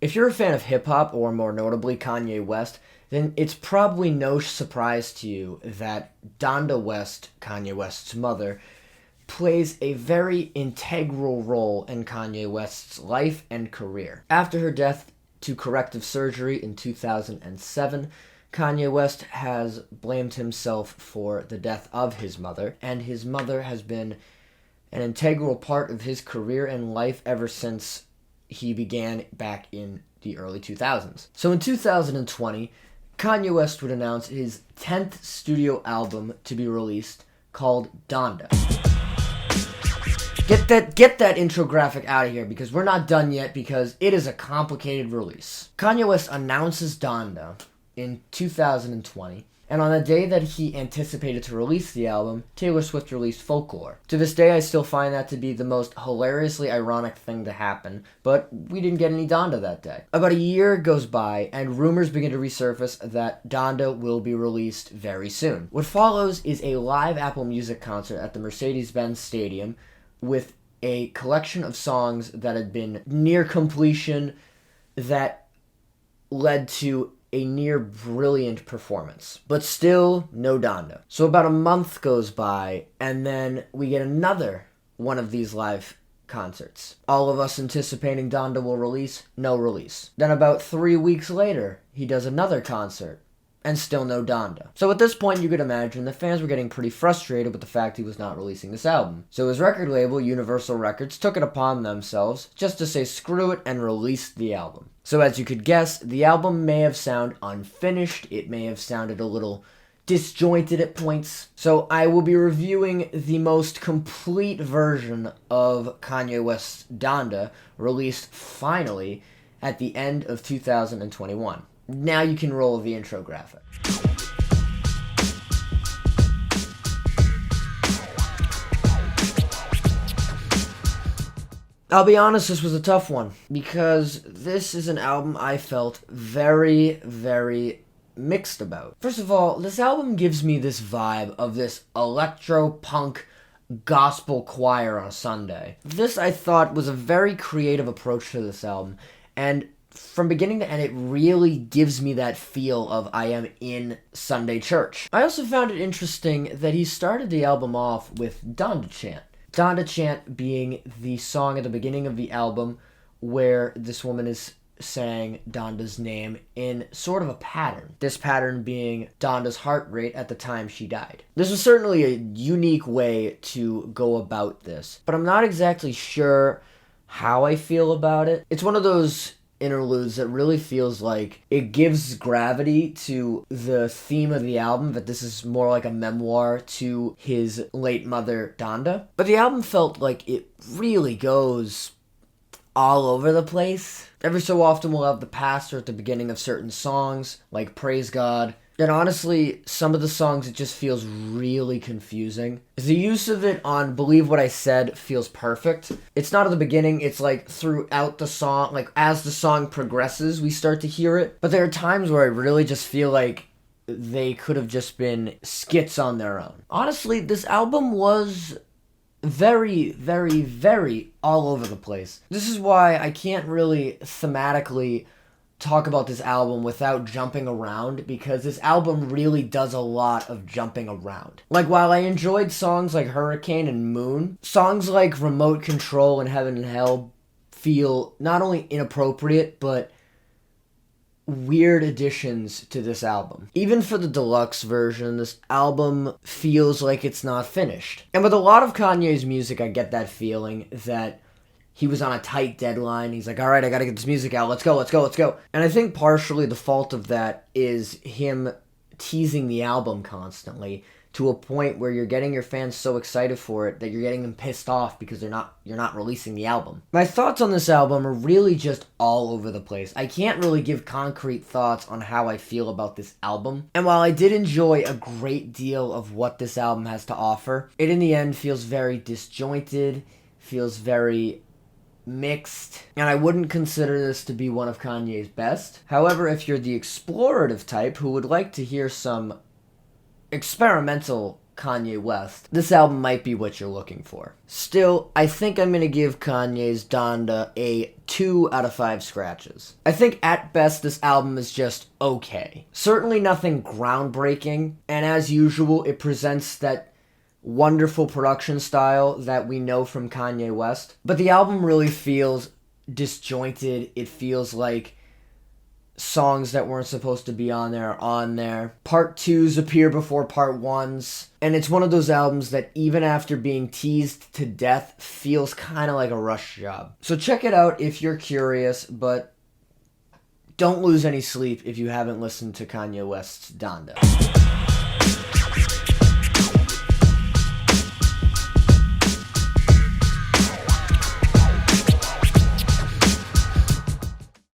If you're a fan of hip-hop, or more notably Kanye West, then it's probably no surprise to you that Donda West, Kanye West's mother, plays a very integral role in Kanye West's life and career. After her death to corrective surgery in 2007, Kanye West has blamed himself for the death of his mother, and his mother has been an integral part of his career and life ever since he began back in the early 2000s. So in 2020, Kanye West would announce his 10th studio album to be released, called Donda. Get that intro graphic out of here, because we're not done yet, because it is a complicated release. Kanye West announces Donda in 2020, and on the day that he anticipated to release the album, Taylor Swift released Folklore. To this day, I still find that to be the most hilariously ironic thing to happen, but we didn't get any Donda that day. About a year goes by, and rumors begin to resurface that Donda will be released very soon. What follows is a live Apple Music concert at the Mercedes-Benz Stadium with a collection of songs that had been near completion that led to a near brilliant performance. But still, no Donda. So about a month goes by, and then we get another one of these live concerts. All of us anticipating Donda will release, no release. Then about 3 weeks later, he does another concert, and still no Donda. So at this point, you could imagine the fans were getting pretty frustrated with the fact he was not releasing this album. So his record label, Universal Records, took it upon themselves just to say screw it and released the album. So as you could guess, the album may have sounded unfinished, it may have sounded a little disjointed at points. So I will be reviewing the most complete version of Kanye West's Donda, released finally at the end of 2021. Now you can roll the intro graphic. I'll be honest, this was a tough one, because this is an album I felt very, very mixed about. First of all, this album gives me this vibe of this electro-punk gospel choir on a Sunday. This, I thought, was a very creative approach to this album, and from beginning to end, it really gives me that feel of I am in Sunday church. I also found it interesting that he started the album off with Donda Chant. Donda Chant being the song at the beginning of the album where this woman is saying Donda's name in sort of a pattern. This pattern being Donda's heart rate at the time she died. This was certainly a unique way to go about this, but I'm not exactly sure how I feel about it. It's one of those interludes that really feels like it gives gravity to the theme of the album, that this is more like a memoir to his late mother, Donda. But the album felt like it really goes all over the place. Every so often we'll have the pastor at the beginning of certain songs, like Praise God. And honestly, some of the songs, it just feels really confusing. The use of it on Believe What I Said feels perfect. It's not at the beginning, it's like throughout the song, like as the song progresses, we start to hear it. But there are times where I really just feel like they could have just been skits on their own. Honestly, this album was very, very, very all over the place. This is why I can't really thematically talk about this album without jumping around, because this album really does a lot of jumping around. Like, while I enjoyed songs like Hurricane and Moon, songs like Remote Control and Heaven and Hell feel not only inappropriate, but weird additions to this album. Even for the deluxe version, this album feels like it's not finished. And with a lot of Kanye's music, I get that feeling that he was on a tight deadline. He's like, all right, I gotta get this music out. Let's go. And I think partially the fault of that is him teasing the album constantly to a point where you're getting your fans so excited for it that you're getting them pissed off because you're not releasing the album. My thoughts on this album are really just all over the place. I can't really give concrete thoughts on how I feel about this album. And while I did enjoy a great deal of what this album has to offer, it in the end feels very disjointed, feels very mixed, and I wouldn't consider this to be one of Kanye's best. However, if you're the explorative type who would like to hear some experimental Kanye West, this album might be what you're looking for. Still, I think I'm going to give Kanye's Donda a 2 out of 5 scratches. I think at best this album is just okay. Certainly nothing groundbreaking, and as usual, it presents that wonderful production style that we know from Kanye West. But the album really feels disjointed. It feels like songs that weren't supposed to be on there are on there. Part 2s appear before part 1s. And it's one of those albums that even after being teased to death feels kind of like a rush job. So check it out if you're curious, but don't lose any sleep if you haven't listened to Kanye West's Donda.